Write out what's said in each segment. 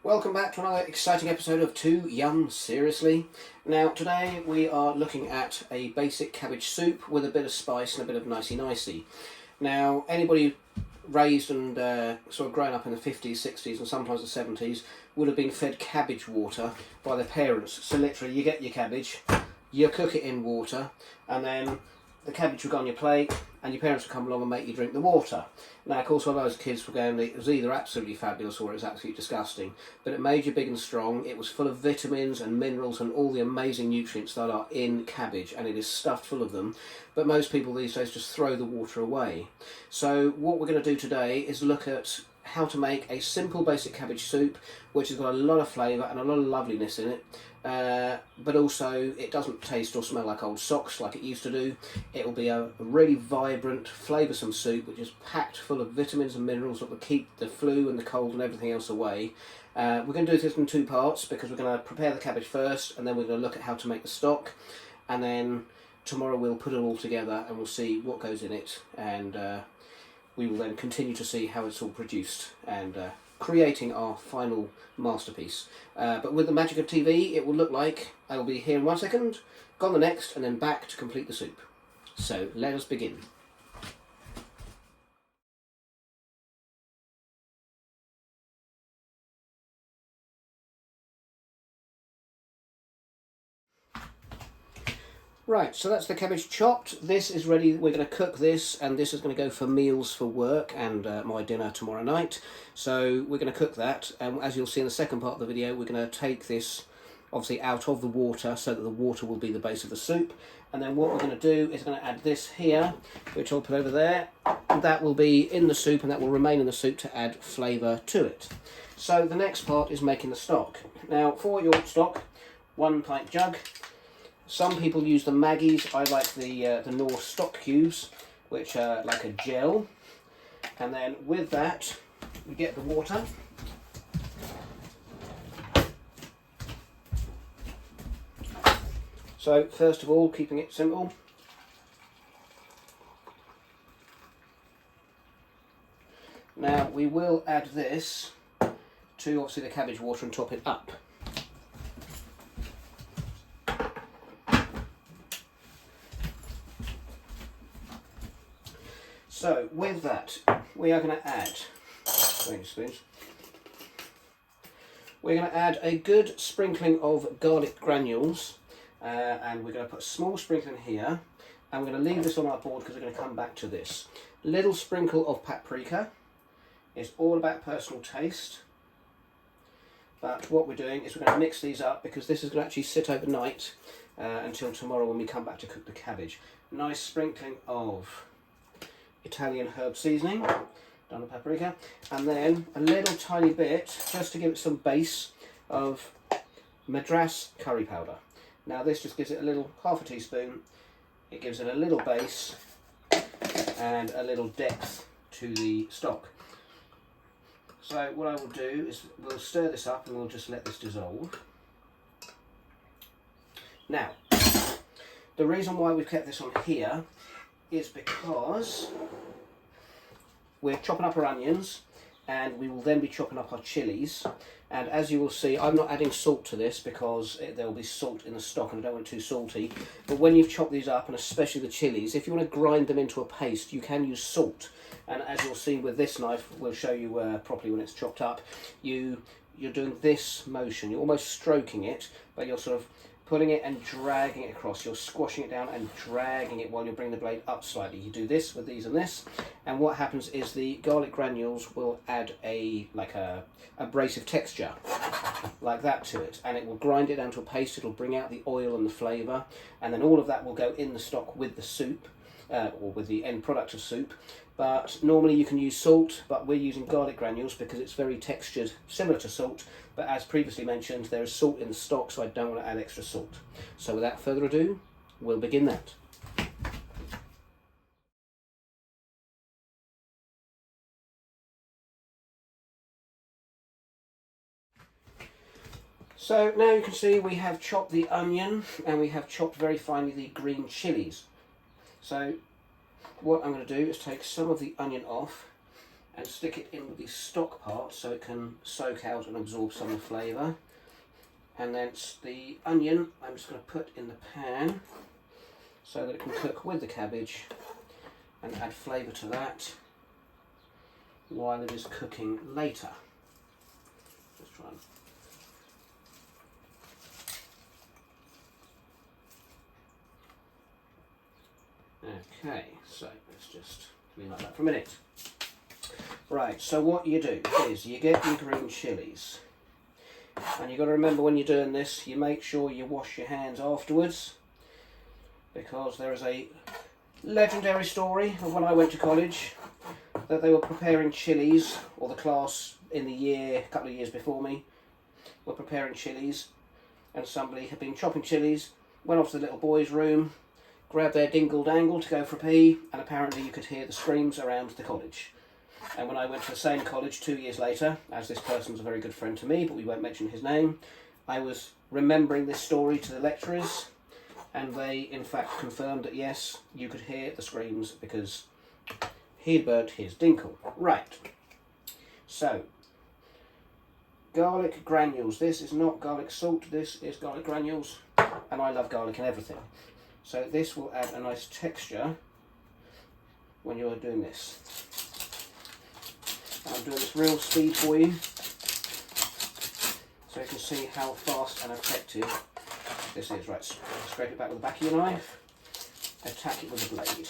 Welcome back to another exciting episode of Too Young Seriously. Now today we are looking at a basic cabbage soup with a bit of spice and a bit of nicey-nicey. Now anybody raised and sort of grown up in the 50s, 60s and sometimes the 70s would have been fed cabbage water by their parents. So literally you get your cabbage, you cook it in water, and then the cabbage would go on your plate and your parents would come along and make you drink the water. Now of course when those kids were going, it was either absolutely fabulous or it was absolutely disgusting, but it made you big and strong. It was full of vitamins and minerals and all the amazing nutrients that are in cabbage, and it is stuffed full of them, but most people these days just throw the water away. So what we're going to do today is look at how to make a simple basic cabbage soup which has got a lot of flavour and a lot of loveliness in it, but also it doesn't taste or smell like old socks like it used to do. It will be a really vibrant, flavoursome soup which is packed full of vitamins and minerals that will keep the flu and the cold and everything else away. We're going to do this in two parts because we're going to prepare the cabbage first and then we're going to look at how to make the stock, and then tomorrow we'll put it all together and we'll see what goes in it, and we will then continue to see how it's all produced and creating our final masterpiece. But with the magic of TV, it will look like I will be here in 1 second, gone the next, and then back to complete the soup. So let us begin. Right, so that's the cabbage chopped. This is ready. We're going to cook this, and this is going to go for meals for work and my dinner tomorrow night. So we're going to cook that, and as you'll see in the second part of the video, we're going to take this obviously out of the water so that the water will be the base of the soup. And then what we're going to do is going to add this here, which I'll put over there. That will be in the soup, and that will remain in the soup to add flavour to it. So the next part is making the stock. Now for your stock, 1 pint jug. Some people use the Maggies. I like the North stock cubes, which are like a gel. And then with that, we get the water. So first of all, keeping it simple, now we will add this to obviously the cabbage water and top it up. So with that, we are going to add, we're going to add a good sprinkling of garlic granules, and we're going to put a small sprinkling here, and we're going to leave this on our board because we're going to come back to this. Little sprinkle of paprika. It's all about personal taste, but what we're doing is we're going to mix these up because this is going to actually sit overnight until tomorrow when we come back to cook the cabbage. Nice sprinkling of Italian herb seasoning, done with paprika, and then a little tiny bit, just to give it some base, of Madras curry powder. Now this just gives it a little, half a teaspoon, it gives it a little base and a little depth to the stock. So what I will do is we'll stir this up and we'll just let this dissolve. Now, the reason why we've kept this on here is because we're chopping up our onions and we will then be chopping up our chilies, and as you will see, I'm not adding salt to this because there will be salt in the stock and I don't want it too salty, but when you've chopped these up, and especially the chilies, if you want to grind them into a paste you can use salt, and as you'll see with this knife, we'll show you properly when it's chopped up, you're doing this motion, you're almost stroking it, but you're sort of putting it and dragging it across. You're squashing it down and dragging it while you're bringing the blade up slightly. You do this with these and this, and what happens is the garlic granules will add a abrasive texture like that to it, and it will grind it down to a paste. It'll bring out the oil and the flavour, and then all of that will go in the stock with the soup, or with the end product of soup. But normally you can use salt, but we're using garlic granules because it's very textured, similar to salt, but as previously mentioned, there is salt in the stock, so I don't want to add extra salt. So without further ado, we'll begin that. So now you can see we have chopped the onion and we have chopped very finely the green chilies. So what I'm going to do is take some of the onion off and stick it in with the stock part so it can soak out and absorb some of the flavour. And then the onion I'm just going to put in the pan so that it can cook with the cabbage and add flavour to that while it is cooking later. Let's try and... Okay, so let's just leave like that for a minute. Right, so what you do is you get your green chillies, and you've got to remember when you're doing this, you make sure you wash your hands afterwards, because there is a legendary story of when I went to college that they were preparing chilies, or the class in the year, a couple of years before me, were preparing chilies, and somebody had been chopping chilies, went off to the little boy's room, grabbed their dingle-dangle to go for a pee, and apparently you could hear the screams around the college. And when I went to the same college 2 years later, as this person was a very good friend to me, but we won't mention his name, I was remembering this story to the lecturers, and they in fact confirmed that yes, you could hear the screams because he'd burnt his dinkle. Right, so garlic granules. This is not garlic salt, this is garlic granules, and I love garlic and everything. So this will add a nice texture when you're doing this. I'm doing this real speed for you so you can see how fast and effective this is. Right, scrape it back with the back of your knife, attack it with a blade.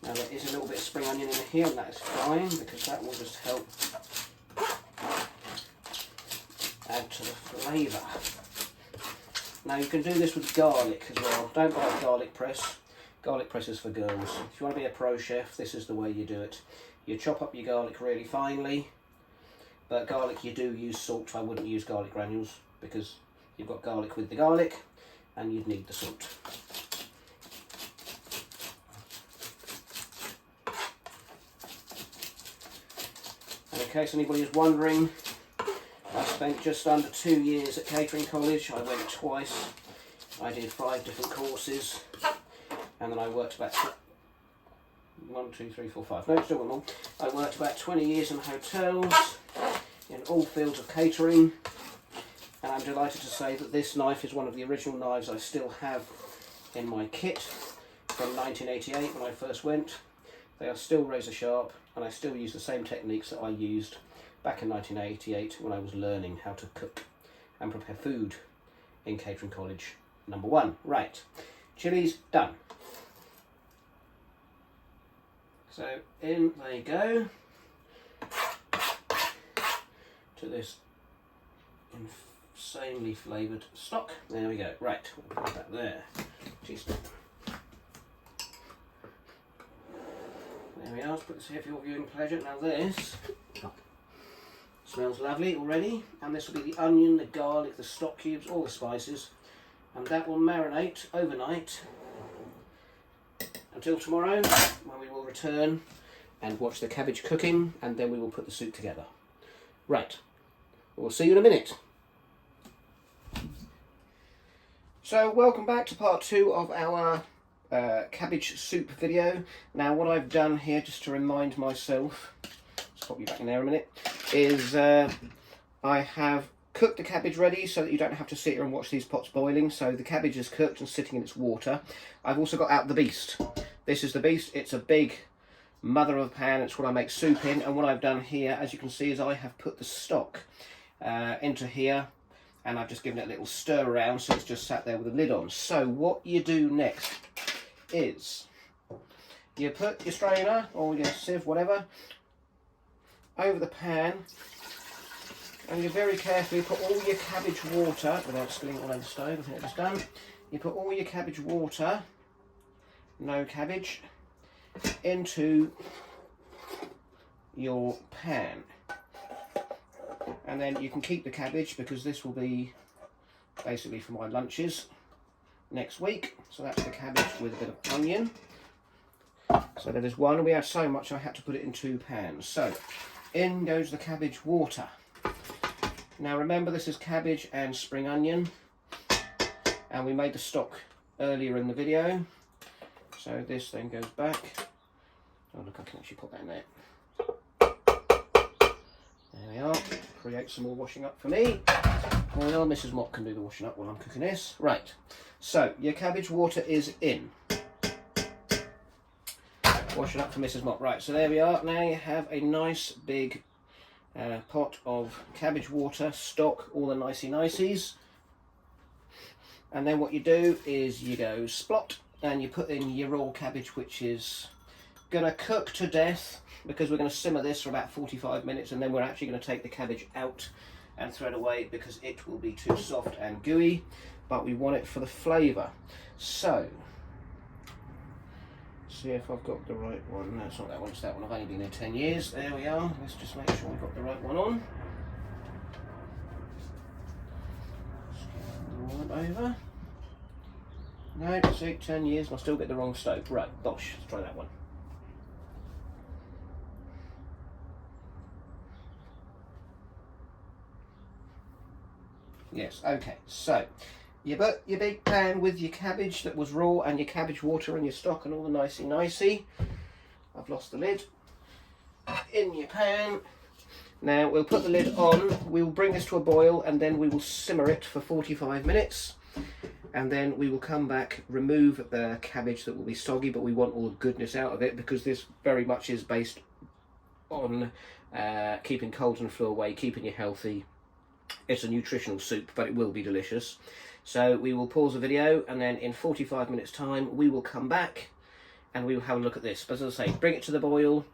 Now there is a little bit of spring onion in here, and that is fine because that will just help add to the flavour. Now you can do this with garlic as well. Don't buy a garlic press. Garlic press is for girls. If you want to be a pro chef, this is the way you do it. You chop up your garlic really finely, but garlic you do use salt. I wouldn't use garlic granules because you've got garlic with the garlic and you'd need the salt. And in case anybody is wondering, I spent just under 2 years at catering college. I went twice. I did 5 different courses, and then I worked about 1, 2, 3, 4, 5. No, still one more. I worked about 20 years in hotels, in all fields of catering, and I'm delighted to say that this knife is one of the original knives I still have in my kit from 1988 when I first went. They are still razor sharp, and I still use the same techniques that I used back in 1988 when I was learning how to cook and prepare food in catering college. Number 1. Right, chilies done. So in they go to this insanely flavoured stock. There we go. Right, we'll put that there. Jeez. There we are. Let's put this here for your viewing pleasure. Now this smells lovely already, and this will be the onion, the garlic, the stock cubes, all the spices, and that will marinate overnight until tomorrow, when we will return and watch the cabbage cooking, and then we will put the soup together. Right, we'll see you in a minute. So welcome back to part 2 of our cabbage soup video. Now what I've done here, just to remind myself, let's pop you back in there a minute, is I have cooked the cabbage ready so that you don't have to sit here and watch these pots boiling. So the cabbage is cooked and sitting in its water. I've also got out the beast. This is the beast. It's a big mother of a pan. It's what I make soup in. And what I've done here, as you can see, is I have put the stock into here, and I've just given it a little stir around, so it's just sat there with the lid on. So what you do next is you put your strainer or your sieve, whatever, over the pan, and you very carefully put all your cabbage water, without spilling all over the stove, I think it's done. You put all your cabbage water, no cabbage, into your pan. And then you can keep the cabbage because this will be basically for my lunches next week. So that's the cabbage with a bit of onion. So there is one. We had so much I had to put it in 2 pans. So in goes the cabbage water. Now remember, this is cabbage and spring onion, and we made the stock earlier in the video. So this then goes back. Oh look, I can actually put that in there. create some more washing up for me. Well, Mrs. Mott can do the washing up while I'm cooking this. Right, so your cabbage water is in. Washing up for Mrs. Mott. Right, so there we are. Now you have a nice big pot of cabbage water, stock, all the nicey-niceys. And then what you do is you go splot and you put in your raw cabbage, which is going to cook to death because we're going to simmer this for about 45 minutes, and then we're actually going to take the cabbage out and throw it away because it will be too soft and gooey, but we want it for the flavour. So, see if I've got the right one. No, it's not that one, it's that one. I've only been here 10 years. There we are. Let's just make sure we've got the right one on. Just roll it over. No, see, 10 years and I still get the wrong stove. Right, bosh, let's try that one. Yes, okay, so you put your big pan with your cabbage that was raw and your cabbage water and your stock and all the nicey-nicey. I've lost the lid. In your pan. Now we'll put the lid on, we'll bring this to a boil and then we will simmer it for 45 minutes. And then we will come back, remove the cabbage that will be soggy, but we want all the goodness out of it because this very much is based on keeping colds and flu away, keeping you healthy. It's a nutritional soup, but it will be delicious. So we will pause the video and then in 45 minutes time we will come back and we will have a look at this. But as I say, bring it to the boil,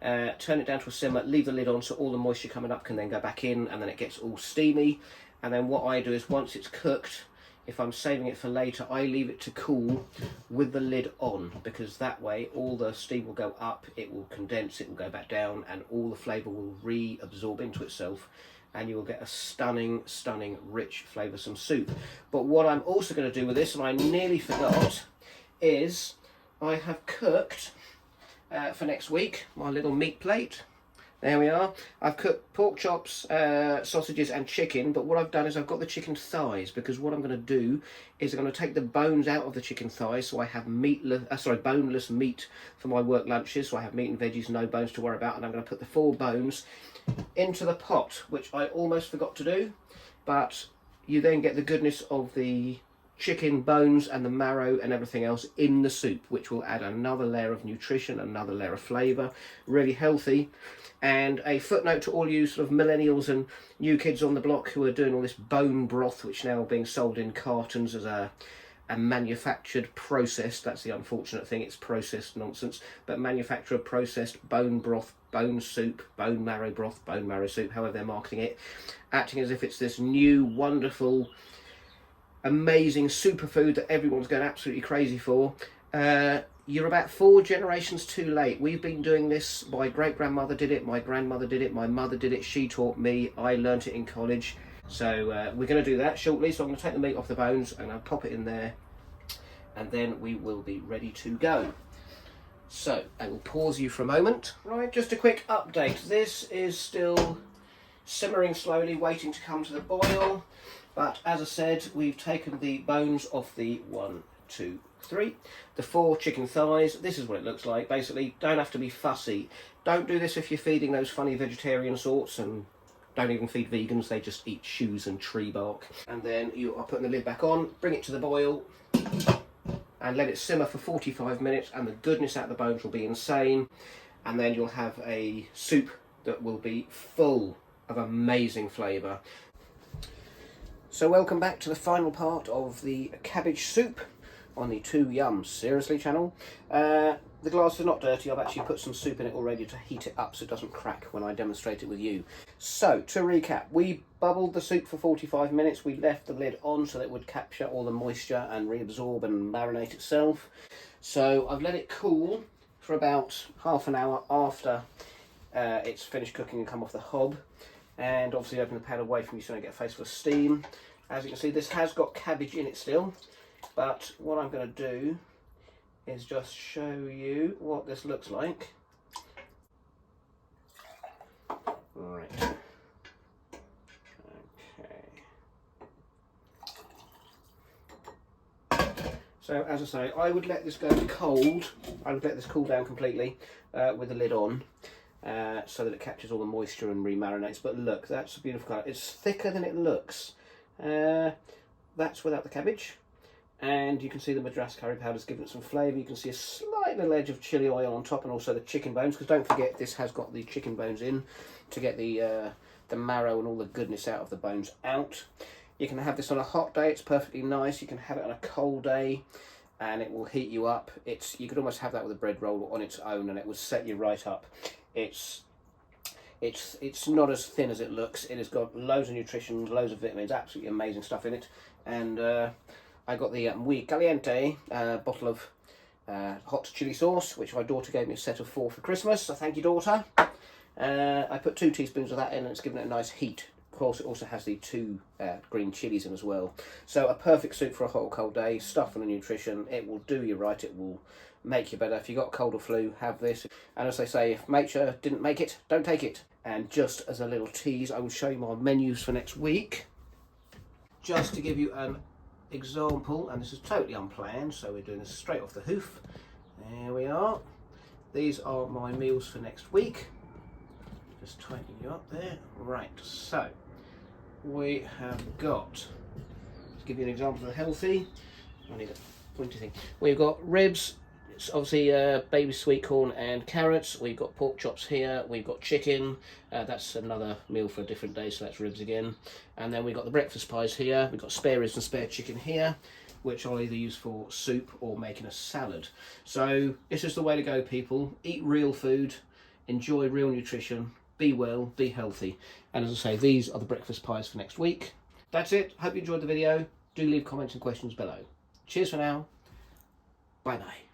turn it down to a simmer, leave the lid on so all the moisture coming up can then go back in and then it gets all steamy. And then what I do is once it's cooked, if I'm saving it for later, I leave it to cool with the lid on because that way all the steam will go up, it will condense, it will go back down and all the flavour will reabsorb into itself. And you will get a stunning, stunning, rich, flavoursome soup. But what I'm also going to do with this, and I nearly forgot, is I have cooked for next week my little meat plate. There we are. I've cooked pork chops, sausages and chicken, but what I've done is I've got the chicken thighs because what I'm going to do is I'm going to take the bones out of the chicken thighs so I have boneless meat for my work lunches. So I have meat and veggies, no bones to worry about, and I'm going to put the 4 bones into the pot, which I almost forgot to do, but you then get the goodness of the chicken bones and the marrow and everything else in the soup, which will add another layer of nutrition, another layer of flavour, really healthy. And a footnote to all you sort of millennials and new kids on the block who are doing all this bone broth, which now are being sold in cartons as a manufactured processed, that's the unfortunate thing, it's processed nonsense, but manufactured processed bone broth, bone soup, bone marrow broth, bone marrow soup, however they're marketing it, acting as if it's this new, wonderful, amazing superfood that everyone's going absolutely crazy for. You're about 4 generations too late. We've been doing this, my great-grandmother did it, my grandmother did it, my mother did it, she taught me, I learnt it in college. So we're going to do that shortly, so I'm going to take the meat off the bones and I'll pop it in there and then we will be ready to go. So I will pause you for a moment. Right, just a quick update. This is still simmering slowly, waiting to come to the boil, but as I said, we've taken the bones off the 1, 2, 3, the 4 chicken thighs. This is what it looks like. Basically, don't have to be fussy. Don't do this if you're feeding those funny vegetarian sorts, and don't even feed vegans, they just eat shoes and tree bark. And then you are putting the lid back on, bring it to the boil and let it simmer for 45 minutes and the goodness out of the bones will be insane. And then you'll have a soup that will be full of amazing flavour. So welcome back to the final part of the cabbage soup on the 2 Yums Seriously channel. The glass is not dirty, I've actually put some soup in it already to heat it up so it doesn't crack when I demonstrate it with you. So, to recap, we bubbled the soup for 45 minutes, we left the lid on so that it would capture all the moisture and reabsorb and marinate itself. So, I've let it cool for about half an hour after it's finished cooking and come off the hob. And obviously open the pan away from you so I don't get a face full of steam. As you can see, this has got cabbage in it still, but what I'm going to do is just show you what this looks like. Right. Okay. So as I say, I would let this go cold. I would let this cool down completely with the lid on. so that it captures all the moisture and remarinates. But look, that's a beautiful colour. It's thicker than it looks. That's without the cabbage. And you can see the Madras curry powder's given it some flavour. You can see a slight little edge of chilli oil on top, and also the chicken bones, because don't forget this has got the chicken bones in to get the marrow and all the goodness out of the bones out. You can have this on a hot day, it's perfectly nice. You can have it on a cold day and it will heat you up. You could almost have that with a bread roll on its own and it will set you right up. It's not as thin as it looks. It has got loads of nutrition, loads of vitamins, absolutely amazing stuff in it. And I got the muy caliente bottle of hot chili sauce, which my daughter gave me a set of 4 for Christmas, so thank you, daughter. I put 2 teaspoons of that in and it's given it a nice heat. Of course, it also has the 2 green chilies in as well. So a perfect soup for a hot or cold day, stuff full of nutrition. It will do you right, it will make you better. If you've got cold or flu, have this. And as they say, if nature didn't make it, don't take it. And just as a little tease, I will show you my menus for next week. Just to give you an example, and this is totally unplanned, so we're doing this straight off the hoof. There we are. These are my meals for next week. Just tighten you up there. Right, so we have got, to give you an example of the healthy, I need a pointy thing. We've got ribs, it's obviously baby sweet corn and carrots. We've got pork chops here. We've got chicken. That's another meal for a different day, so that's ribs again. And then we've got the breakfast pies here. We've got spare ribs and spare chicken here, which I'll either use for soup or making a salad. So this is the way to go, people. Eat real food, enjoy real nutrition, be well, be healthy. And as I say, these are the breakfast pies for next week. That's it. Hope you enjoyed the video. Do leave comments and questions below. Cheers for now. Bye bye.